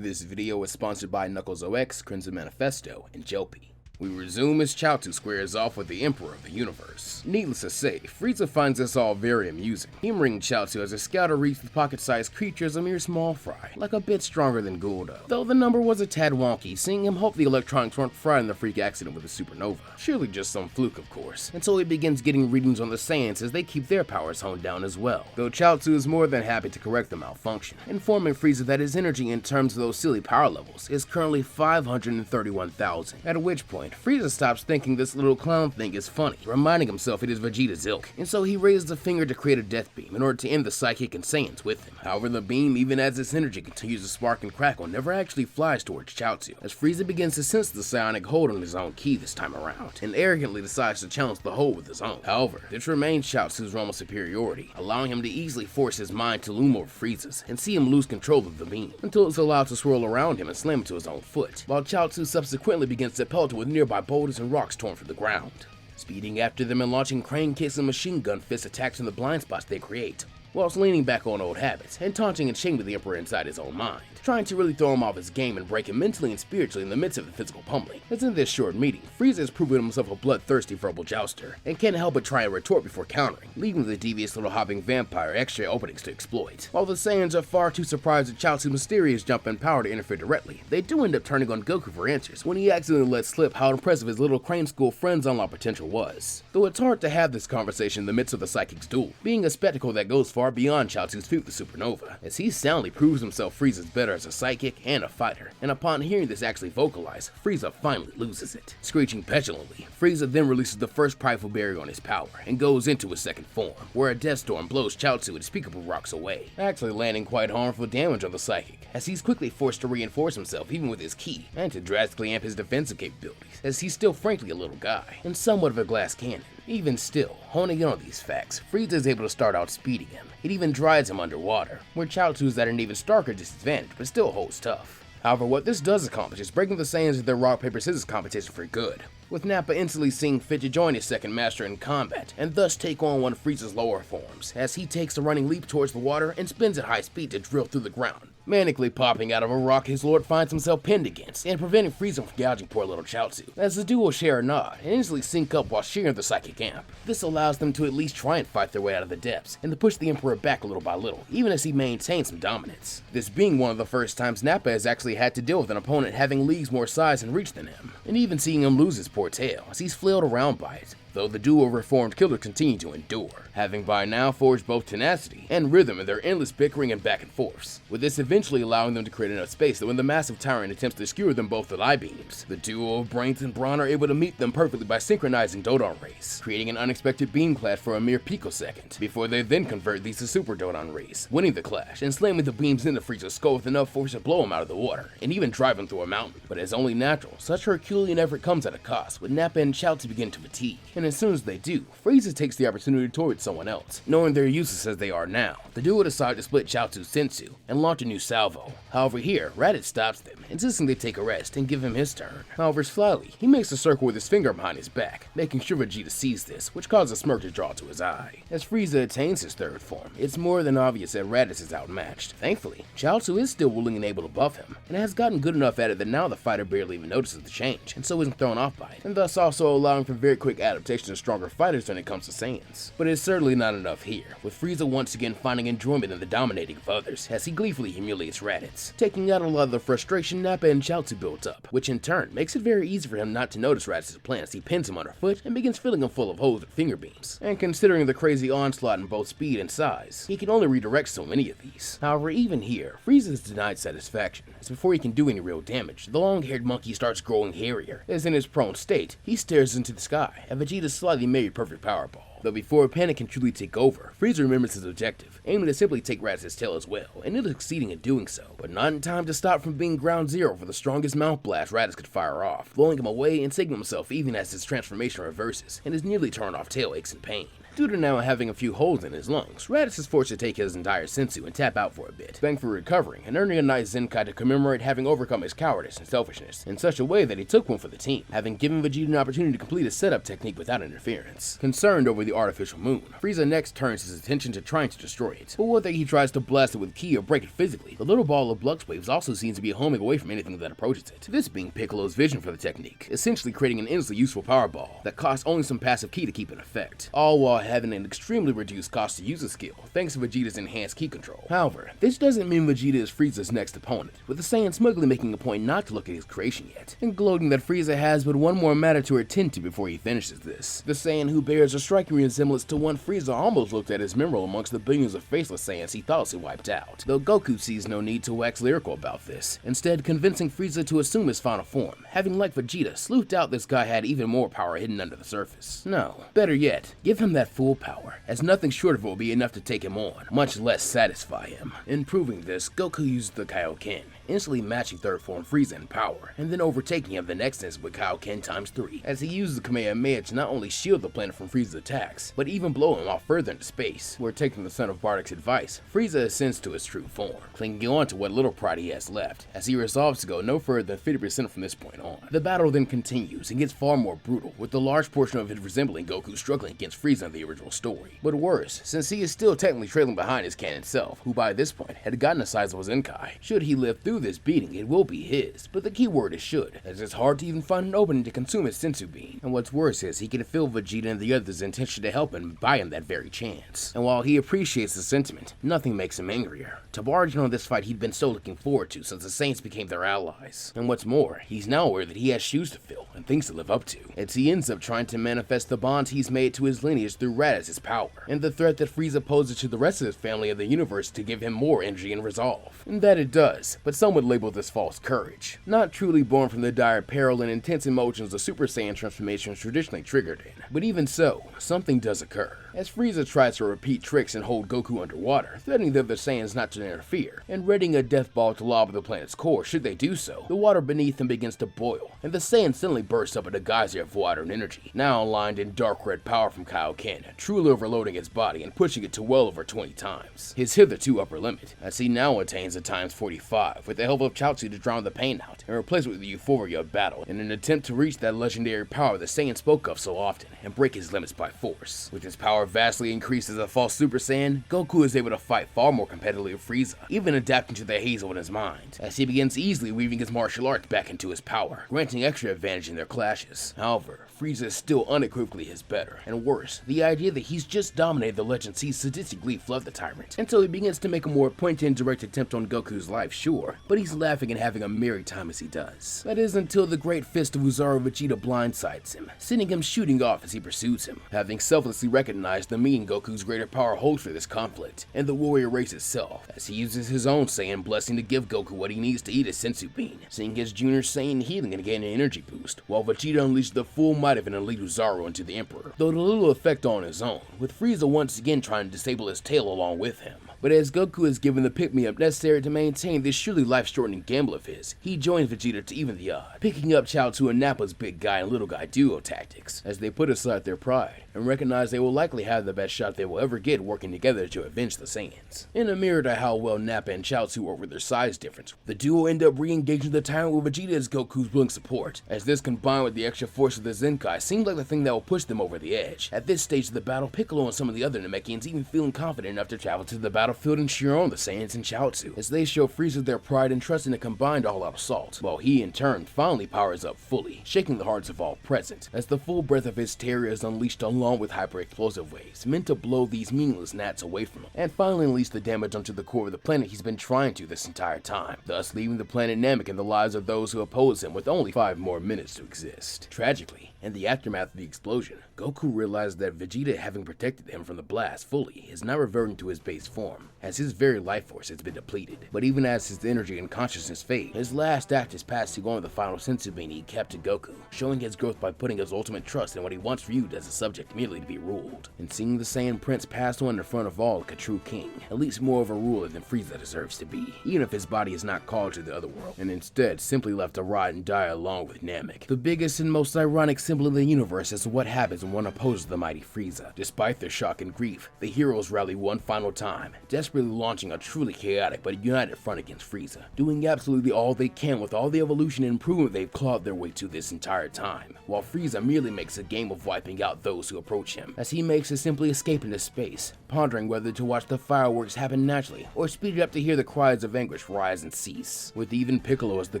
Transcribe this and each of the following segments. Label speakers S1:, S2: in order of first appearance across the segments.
S1: This video is sponsored by KnucklesOX, Crimson Manifesto, and Jopi. We resume as Chaozu squares off with the Emperor of the Universe. Needless to say, Frieza finds this all very amusing, humoring Chaozu as a scouter reads with pocket-sized creatures a mere small fry, like a bit stronger than Guldo. Though the number was a tad wonky, seeing him hope the electronics weren't fried in the freak accident with the supernova. Surely just some fluke, of course, and so he begins getting readings on the Saiyans as they keep their powers honed down as well. Though Chaozu is more than happy to correct the malfunction, informing Frieza that his energy in terms of those silly power levels is currently 531,000, at which point Frieza stops thinking this little clown thing is funny, reminding himself it is Vegeta's ilk, and so he raises a finger to create a death beam in order to end the Psychic and Saiyans with him. However, the beam, even as its energy continues to spark and crackle, never actually flies towards Chaozu, as Frieza begins to sense the psionic hold on his own ki this time around, and arrogantly decides to challenge the hold with his own. However, this remains Chaozu's realm of superiority, allowing him to easily force his mind to loom over Frieza's, and see him lose control of the beam, until it's allowed to swirl around him and slam him to his own foot, while Chaozu subsequently begins to pelt it with nearby boulders and rocks torn from the ground, speeding after them and launching crane kicks and machine gun fist attacks in the blind spots they create, whilst leaning back on old habits and taunting and shaming the Emperor inside his own mind, trying to really throw him off his game and break him mentally and spiritually in the midst of the physical pummeling. As in this short meeting, Frieza has proven himself a bloodthirsty verbal jouster, and can't help but try and retort before countering, leaving the devious little hopping vampire extra openings to exploit. While the Saiyans are far too surprised at Chaozu's mysterious jump in power to interfere directly, they do end up turning on Goku for answers when he accidentally lets slip how impressive his little Crane School friend's unlocked potential was. Though it's hard to have this conversation in the midst of the Psychic's duel, being a spectacle that goes far beyond Chaozu's feat with the supernova, as he soundly proves himself Frieza's better as a psychic and a fighter, and upon hearing this actually vocalized, Frieza finally loses it. Screeching petulantly, Frieza then releases the first prideful barrier on his power, and goes into his second form, where a death storm blows Chaozu unspeakable rocks away, actually landing quite harmful damage on the psychic, as he's quickly forced to reinforce himself even with his ki, and to drastically amp his defensive capabilities, as he's still frankly a little guy, and somewhat of a glass cannon. Even still, honing in on these facts, Frieza is able to start outspeeding him. It even drives him underwater, where Chaozu is at an even starker disadvantage, but still holds tough. However, what this does accomplish is breaking the Saiyans into their rock, paper, scissors competition for good, with Nappa instantly seeing fit to join his second master in combat, and thus take on one of Frieza's lower forms, as he takes a running leap towards the water and spins at high speed to drill through the ground. Manically popping out of a rock his lord finds himself pinned against, and preventing Frieza from gouging poor little Chaozu, as the duo share a nod and instantly sync up while sharing the psychic amp. This allows them to at least try and fight their way out of the depths, and to push the Emperor back little by little, even as he maintains some dominance. This being one of the first times Nappa has actually had to deal with an opponent having leagues more size and reach than him, and even seeing him lose his poor tail, as he's flailed around by it, though the duo of reformed killers continue to endure, having by now forged both tenacity and rhythm in their endless bickering and back and forths, with this eventually allowing them to create enough space that when the massive tyrant attempts to skewer them both with eye beams, the duo of brains and brawn are able to meet them perfectly by synchronizing Dodon rays, creating an unexpected beam clash for a mere picosecond, before they then convert these to super Dodon rays, winning the clash and slamming the beams into Frieza's skull with enough force to blow him out of the water, and even drive him through a mountain. But as only natural, such Herculean effort comes at a cost, with Nappa and Chaozu begin to fatigue, and as soon as they do, Frieza takes the opportunity to toy with someone else. Knowing they're useless as they are now, the duo decide to split Chaozu's sensu and launch a new salvo. However, here, Raditz stops them, insisting they take a rest and give him his turn. However, slyly, he makes a circle with his finger behind his back, making sure Vegeta sees this, which causes a smirk to draw to his eye. As Frieza attains his third form, it's more than obvious that Raditz is outmatched. Thankfully, Chaozu is still willing and able to buff him, and has gotten good enough at it that now the fighter barely even notices the change, and so isn't thrown off by it, and thus also allowing for very quick adaptation to stronger fighters when it comes to Saiyans. But it's certainly not enough here, with Frieza once again finding enjoyment in the dominating of others, as he gleefully humiliates Raditz, taking out a lot of the frustration Nappa and Chaozu built up, which in turn makes it very easy for him not to notice Raditz's plan as he pins him underfoot and begins filling him full of holes with finger beams. And considering the crazy onslaught in both speed and size, he can only redirect so many of these. However, even here, Frieza is denied satisfaction, as before he can do any real damage, the long-haired monkey starts growing hairier, as in his prone state, he stares into the sky at Vegeta's slightly made perfect Powerball. Though before panic can truly take over, Frieza remembers his objective, aiming to simply take Raditz's tail as well, and is succeeding in doing so, but not in time to stop from being ground zero for the strongest mouth blast Raditz could fire off, blowing him away and sinking himself even as his transformation reverses, and his nearly torn off tail aches in pain. Due to now having a few holes in his lungs, Raditz is forced to take his entire sensu and tap out for a bit, thankfully recovering and earning a nice Zenkai to commemorate having overcome his cowardice and selfishness in such a way that he took one for the team, having given Vegeta an opportunity to complete his setup technique without interference. Concerned over the artificial moon, Frieza next turns his attention to trying to destroy it, but whether he tries to blast it with ki or break it physically, the little ball of Blux waves also seems to be homing away from anything that approaches it, this being Piccolo's vision for the technique, essentially creating an endlessly useful power ball that costs only some passive ki to keep in effect, all while having an extremely reduced cost to use the skill, thanks to Vegeta's enhanced ki control. However, this doesn't mean Vegeta is Frieza's next opponent, with the Saiyan smugly making a point not to look at his creation yet, and gloating that Frieza has but one more matter to attend to before he finishes this. The Saiyan who bears a striking resemblance to one Frieza almost looked at as memorable amongst the billions of faceless Saiyans he thoughtlessly wiped out, though Goku sees no need to wax lyrical about this, instead convincing Frieza to assume his final form, having like Vegeta sleuthed out this guy had even more power hidden under the surface. No, better yet, give him that full power, as nothing short of it will be enough to take him on, much less satisfy him. In proving this, Goku used the Kaioken, instantly matching third form Frieza in power, and then overtaking him the next instance with Kaioken times 3, as he used the Kamehameha to not only shield the planet from Frieza's attacks, but even blow him off further into space, where taking the son of Bardock's advice, Frieza ascends to his true form, clinging on to what little pride he has left, as he resolves to go no further than 50% from this point on. The battle then continues and gets far more brutal, with the large portion of it resembling Goku struggling against Frieza in the original story. But worse, since he is still technically trailing behind his canon self, who by this point had gotten a sizable Zenkai. Should he live through this beating, it will be his, but the key word is should, as it's hard to even find an opening to consume his sensu bean, and what's worse is he can feel Vegeta and the others' intention to help him buy him that very chance. And while he appreciates the sentiment, nothing makes him angrier. To barge in on this fight he'd been so looking forward to since the Saints became their allies. And what's more, he's now aware that he has shoes to fill and things to live up to, as he ends up trying to manifest the bonds he's made to his lineage through Raditz's power, and the threat that Frieza poses to the rest of his family and the universe to give him more energy and resolve. And that it does, but some would label this false courage, not truly born from the dire peril and intense emotions the Super Saiyan transformation is traditionally triggered in. But even so, something does occur, as Frieza tries to repeat tricks and hold Goku underwater, threatening the other Saiyans not to interfere, and readying a death ball to lob at the planet's core. Should they do so, the water beneath them begins to boil, and the Saiyan suddenly bursts up in a geyser of water and energy, now aligned in dark red power from Kaioken, truly overloading its body and pushing it to well over 20 times, his hitherto upper limit, as he now attains a times 45, with the help of Chaozu to drown the pain out, and replace it with the euphoria of battle, in an attempt to reach that legendary power the Saiyan spoke of so often, and break his limits by force. With his power vastly increased as a false Super Saiyan, Goku is able to fight far more competitively with Frieza, even adapting to the hazel in his mind, as he begins easily weaving his martial arts back into his power, granting extra advantage in their clashes. However, Frieza is still unequivocally his better, and worse, the idea that he's just dominated the legend sees sadistically flood the tyrant, until he begins to make a more pointed and direct attempt on Goku's life, sure, but he's laughing and having a merry time as he does. That is until the great fist of Uzaru Vegeta blindsides him, sending him shooting off as he pursues him, having selflessly recognized the meaning Goku's greater power holds for this conflict, and the warrior race itself, as he uses his own Saiyan blessing to give Goku what he needs to eat his sensu bean, seeing his junior Saiyan healing and gain an energy boost, while Vegeta unleashed the full might of an elite Uzaru into the Emperor, though to little effect on his own, with Frieza once again trying to disable his tail along with him. But as Goku is given the pick-me-up necessary to maintain this surely life-shortening gamble of his, he joins Vegeta to even the odds, picking up Chaozu and Nappa's big guy and little guy duo tactics, as they put aside their pride, and recognize they will likely have the best shot they will ever get working together to avenge the Saiyans. In a mirror to how well Nappa and Chaozu work with their size difference, the duo end up re-engaging the tyrant with Vegeta as Goku's willing support, as this combined with the extra force of the Zenkai seemed like the thing that will push them over the edge. At this stage of the battle, Piccolo and some of the other Namekians even feeling confident enough to travel to the battlefield and cheer on the Saiyans and Chaozu, as they show Frieza their pride and trust in a combined all-out assault, while he in turn finally powers up fully, shaking the hearts of all present, as the full breath of his terror is unleashed along with hyper-explosive waves, meant to blow these meaningless gnats away from him, and finally unleash the damage onto the core of the planet he's been trying to this entire time, thus leaving the planet Namek in the lives of those who oppose him with only 5 more minutes to exist. Tragically, in the aftermath of the explosion, Goku realized that Vegeta, having protected him from the blast fully, is now reverting to his base form, as his very life force has been depleted. But even as his energy and consciousness fade, his last act is passing on the final sensu bean he kept to Goku, showing his growth by putting his ultimate trust in what he once viewed as a subject merely to be ruled. And seeing the Saiyan Prince pass on in front of all like a true king, at least more of a ruler than Frieza deserves to be, even if his body is not called to the other world, and instead simply left to rot and die along with Namek. The biggest and most ironic symbol in the universe is what happens when one opposes the mighty Frieza. Despite their shock and grief, the heroes rally one final time, desperately launching a truly chaotic but united front against Frieza, doing absolutely all they can with all the evolution and improvement they've clawed their way to this entire time, while Frieza merely makes a game of wiping out those who approach him, as he makes is simply escape into space, pondering whether to watch the fireworks happen naturally or speed it up to hear the cries of anguish rise and cease, with even Piccolo as the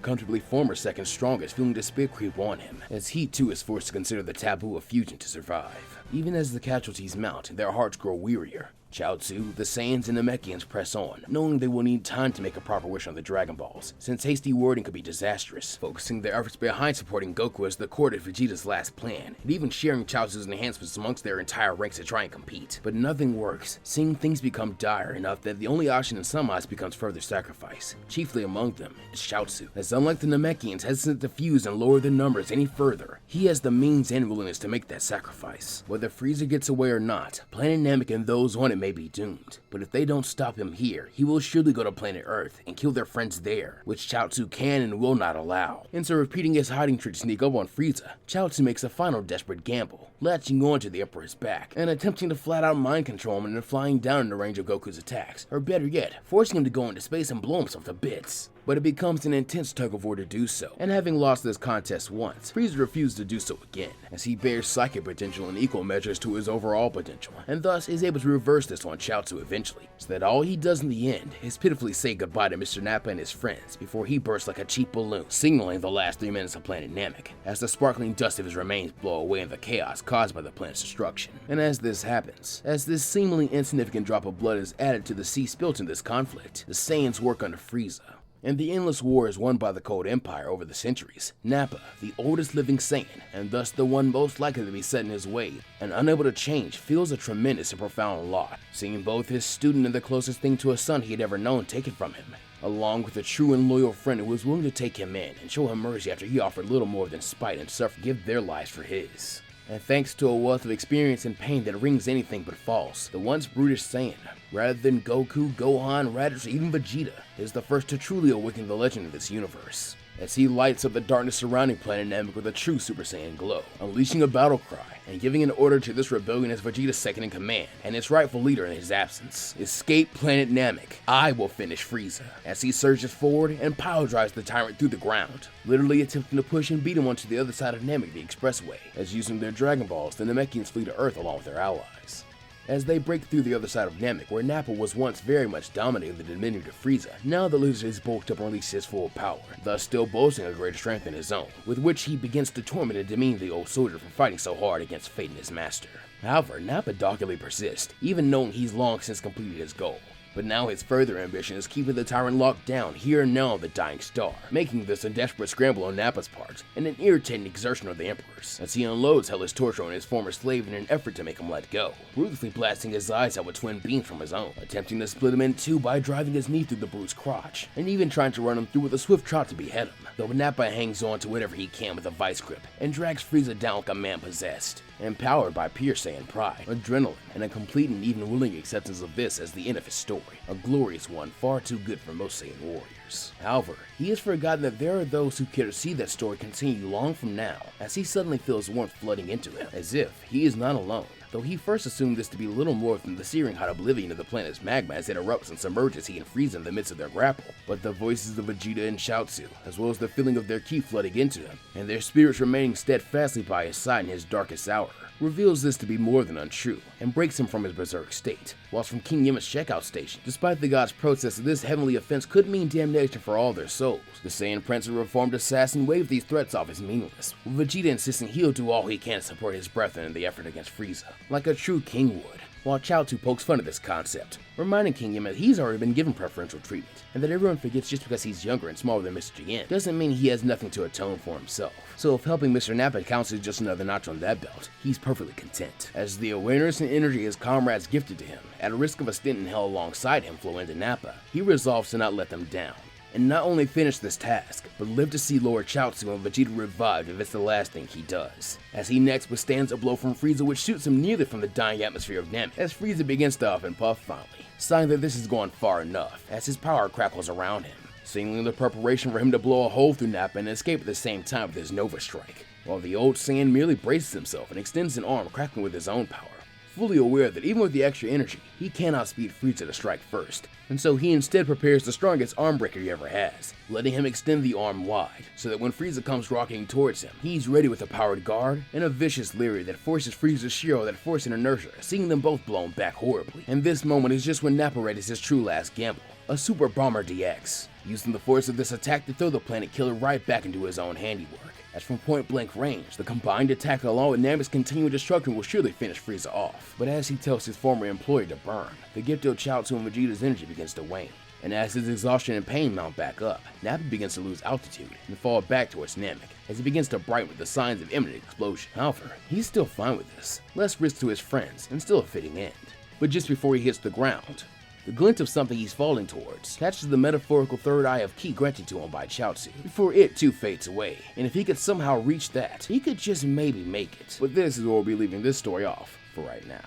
S1: comfortably former second strongest feeling despair creep on him, as he too is forced to consider the taboo of fusion to survive. Even as the casualties mount, their hearts grow wearier. Chaozu, the Saiyans, and the Namekians press on, knowing they will need time to make a proper wish on the Dragon Balls, since hasty wording could be disastrous, focusing their efforts behind supporting Goku as the core to Vegeta's last plan, and even sharing Chaozu's enhancements amongst their entire ranks to try and compete. But nothing works, seeing things become dire enough that the only option in some eyes becomes further sacrifice. Chiefly among them is Chaozu, as unlike the Namekians hesitant to fuse and lower their numbers any further, he has the means and willingness to make that sacrifice. Whether Frieza gets away or not, Planet Namek and those on it may be doomed, but if they don't stop him here, he will surely go to planet Earth and kill their friends there, which Chaozu can and will not allow. Instead of repeating his hiding trick to sneak up on Frieza, Chaozu makes a final desperate gamble, latching on to the Emperor's back, and attempting to flat out mind control him into flying down in the range of Goku's attacks, or better yet, forcing him to go into space and blow himself to bits. But it becomes an intense tug-of-war to do so, and having lost this contest once, Frieza refuses to do so again, as he bears psychic potential in equal measures to his overall potential, and thus is able to reverse this on Chaozu eventually, so that all he does in the end is pitifully say goodbye to Mr. Nappa and his friends before he bursts like a cheap balloon, signaling the last 3 minutes of Planet Namek, as the sparkling dust of his remains blow away in the chaos caused by the planet's destruction. And as this happens, as this seemingly insignificant drop of blood is added to the sea spilt in this conflict, the Saiyans work under Frieza. And the endless war is won by the Cold Empire over the centuries. Nappa, the oldest living Saiyan, and thus the one most likely to be set in his way, and unable to change, feels a tremendous and profound loss, seeing both his student and the closest thing to a son he had ever known taken from him, along with a true and loyal friend who was willing to take him in and show him mercy after he offered little more than spite and suffer give their lives for his. And thanks to a wealth of experience and pain that rings anything but false, the once brutish Saiyan, rather than Goku, Gohan, Raditz, or even Vegeta, is the first to truly awaken the legend of this universe, as he lights up the darkness surrounding Planet Namek with a true Super Saiyan glow, unleashing a battle cry and giving an order to this rebellion as Vegeta's second in command and its rightful leader in his absence. Escape Planet Namek. I will finish Frieza, as he surges forward and pile drives the tyrant through the ground, literally attempting to push and beat him onto the other side of Namek, the expressway, as using their Dragon Balls, the Namekians flee to Earth along with their allies. As they break through the other side of Namek, where Nappa was once very much dominating the diminutive Frieza, now the loser is bulked up and released his full power, thus still boasting a greater strength than his own, with which he begins to torment and demean the old soldier for fighting so hard against fate and his master. However, Nappa doggedly persists, even knowing he's long since completed his goal. But now his further ambition is keeping the tyrant locked down here and now on the dying star, making this a desperate scramble on Nappa's part, and an irritating exertion of the Emperor's, as he unloads hellish torture on his former slave in an effort to make him let go, ruthlessly blasting his eyes out with twin beams from his own, attempting to split him in two by driving his knee through the brute's crotch, and even trying to run him through with a swift trot to behead him, though Nappa hangs on to whatever he can with a vice grip, and drags Frieza down like a man possessed, empowered by pure Saiyan pride, adrenaline, and a complete and even willing acceptance of this as the end of his story, a glorious one far too good for most Saiyan warriors. However, he has forgotten that there are those who care to see that story continue long from now, as he suddenly feels warmth flooding into him, as if he is not alone, though he first assumed this to be little more than the searing hot oblivion of the planet's magma as it erupts and submerges he and Frieza in the midst of their grapple, but the voices of Vegeta and Chaozu, as well as the feeling of their ki flooding into him, and their spirits remaining steadfastly by his side in his darkest hour, reveals this to be more than untrue, and breaks him from his berserk state. Whilst from King Yama's checkout station, despite the gods' protest that this heavenly offense could mean damnation for all their souls, the Saiyan Prince and reformed assassin waved these threats off as meaningless, with Vegeta insisting he'll do all he can to support his brethren in the effort against Frieza, like a true king would, while Chaozu pokes fun at this concept, reminding King Yama that he's already been given preferential treatment, and that everyone forgets just because he's younger and smaller than Mr. Yin doesn't mean he has nothing to atone for himself. So if helping Mr. Nappa counts as just another notch on that belt, he's perfectly content, as the awareness and energy his comrades gifted to him, at a risk of a stint in hell alongside him flow into Nappa, he resolves to not let them down. and not only finish this task, but live to see Lord Chaozu and Vegeta revived if it's the last thing he does. As he next withstands a blow from Frieza which shoots him nearly from the dying atmosphere of Namek, as Frieza begins to huff and puff finally, signing that this has gone far enough, as his power crackles around him, seemingly the preparation for him to blow a hole through Nappa and escape at the same time with his Nova Strike, while the old Saiyan merely braces himself and extends an arm crackling with his own power, fully aware that even with the extra energy, he cannot speed Frieza to strike first, and so he instead prepares the strongest arm breaker he ever has, letting him extend the arm wide, so that when Frieza comes rocketing towards him, he's ready with a powered guard and a vicious Leary that forces Frieza's Shiro that forcing inertia, seeing them both blown back horribly. And this moment is just when Nappa readies his true last gamble, a Super Bomber DX, using the force of this attack to throw the Planet Killer right back into his own handiwork. As from point blank range, the combined attack along with Namek's continuing destruction will surely finish Frieza off. But as he tells his former employer to burn, the gift of Chaozu and Vegeta's energy begins to wane. And as his exhaustion and pain mount back up, Nappa begins to lose altitude and fall back towards Namek, as he begins to brighten with the signs of imminent explosion. However, he's still fine with this, less risk to his friends, and still a fitting end. But just before he hits the ground, the glint of something he's falling towards catches the metaphorical third eye of Ki granted to him by Chaozu, before it too fades away, and if he could somehow reach that, he could just maybe make it. But this is where we'll be leaving this story off for right now.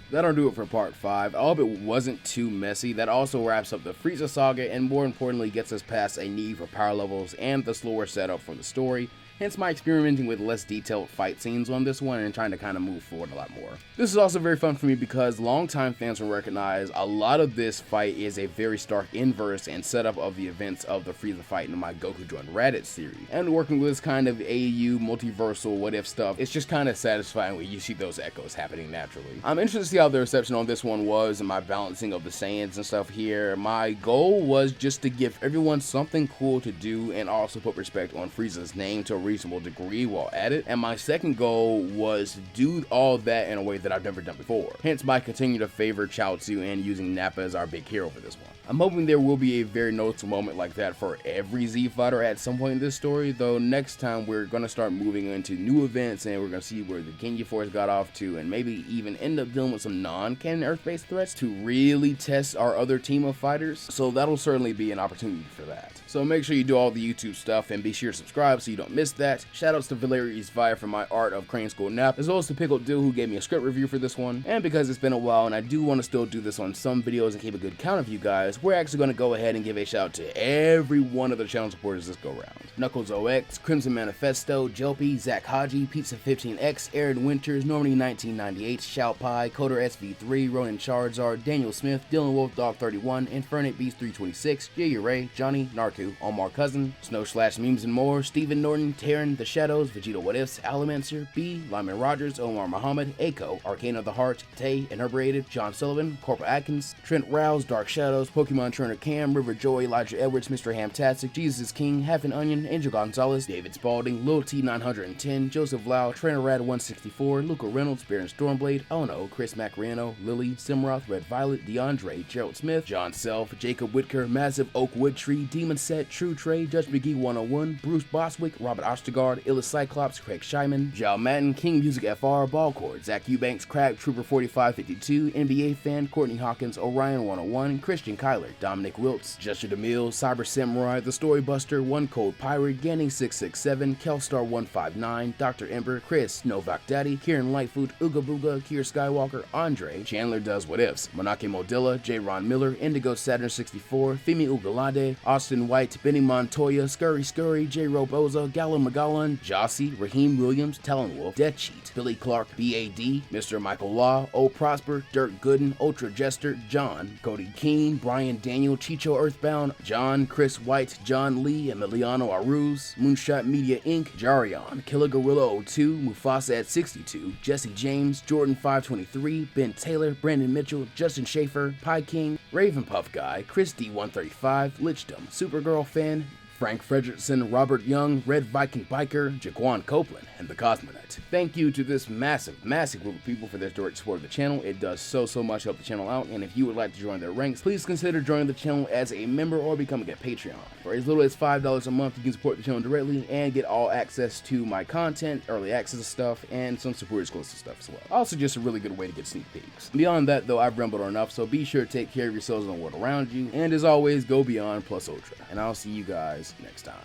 S1: That'll do it for part 5. I hope it wasn't too messy. That also wraps up the Frieza saga and more importantly gets us past a need for power levels and the slower setup for the story. Hence my experimenting with less detailed fight scenes on this one and trying to kind of move forward a lot more. This is also very fun for me because longtime fans will recognize a lot of this fight is a very stark inverse and setup of the events of the Frieza fight in my Goku joined Raditz series. And working with this kind of AU multiversal what if stuff, it's just kind of satisfying when you see those echoes happening naturally. I'm interested to see how the reception on this one was and my balancing of the Saiyans and stuff here. My goal was just to give everyone something cool to do and also put respect on Frieza's name to a reasonable degree while at it, and my second goal was to do all that in a way that I've never done before, hence by continuing to favor Chaozu and using Nappa as our big hero for this one. I'm hoping there will be a very noticeable moment like that for every Z fighter at some point in this story, though next time we're going to start moving into new events and we're going to see where the Ginyu Force got off to and maybe even end up dealing with some non-canon Earth-based threats to really test our other team of fighters, so that'll certainly be an opportunity for that. So make sure you do all the YouTube stuff and be sure to subscribe so you don't miss that. Shoutouts to Valeriusvia for my art of Crane School Nap, as well as to Pickled Dill who gave me a script review for this one. And because it's been a while and I do want to still do this on some videos and keep a good count of you guys, we're actually going to go ahead and give a shout out to every one of the channel supporters this go round. Knuckles OX, Crimson Manifesto, Jelpy, Zach Haji, Pizza 15X, Aaron Winters, Normally 1998, Shout Pie, Coder SV3, Ronan Charizard, Daniel Smith, Dylan Wolf Dog 31, Infernate Beast 326, Jay Ray, Johnny, Narku, Omar Cousin, Snow Slash Memes and more, Steven Norton, Taryn, The Shadows, Vegeta What Ifs, Alamancer, B, Lyman Rogers, Omar Muhammad, Aiko, Arcane of the Heart, Tay, Inebriated, John Sullivan, Corporal Atkins, Trent Rouse, Dark Shadows, Pokemon Trainer Cam, River Joy, Elijah Edwards, Mr. Hamtastic, Jesus King, Half an Onion, Angel Gonzalez, David Spalding, Lil T 910, Joseph Lau, Trainer Rad 164, Luca Reynolds, Baron Stormblade, Ono, Chris Macriano, Lily, Simroth, Red Violet, DeAndre, Gerald Smith, John Self, Jacob Whitaker, Massive Oak Wood Tree, Demon Set, True Trey, Judge McGee 101, Bruce Boswick, Robert Ostergaard, Illis Cyclops, Craig Shyman, Jal Madden, King Music FR, Ballcord, Zach Eubanks, Crab Trooper 4552, NBA Fan, Courtney Hawkins, Orion 101, Christian Kyler, Dominic Wiltz, Jester DeMille, Cyber Samurai, The Storybuster, One Cold Pirate, Ganning 667, Kelstar 159, Dr. Ember, Chris, Novak Daddy, Kieran Lightfoot, Ooga Booga, Kier Skywalker, Andre, Chandler Does What Ifs, Monake Modilla, J. Ron Miller, Indigo Saturn 64, Femi Ugalade, Austin White, Benny Montoya, Scurry, J. Roboza, Gallo Magalan, Jossie, Raheem Williams, Talon Wolf, Dead Cheat, Billy Clark, BAD, Mr. Michael Law, O Prosper, Dirk Gooden, Ultra Jester, John, Cody Keene, Brian Daniel, Chicho Earthbound, John, Chris White, John Lee, Emiliano Aruz, Moonshot Media Inc., Jarion, Killer Gorilla 02, Mufasa at 62, Jesse James, Jordan 523, Ben Taylor, Brandon Mitchell, Justin Schaefer, Pie King, Raven Puff Guy, Chris D135, Lichdom, Supergirl Fan, Frank Frederickson, Robert Young, Red Viking Biker, Jaquan Copeland, and the Cosmonaut. Thank you to this massive group of people for their direct support of the channel. It does so much help the channel out, and if you would like to join their ranks, please consider joining the channel as a member or becoming a Patreon. For as little as $5 a month, you can support the channel directly and get all access to my content, early access stuff, and some super exclusive stuff as well. Also just a really good way to get sneak peeks. Beyond that though, I've rambled enough, so be sure to take care of yourselves and the world around you, and as always, go beyond plus ultra. And I'll see you guys next time.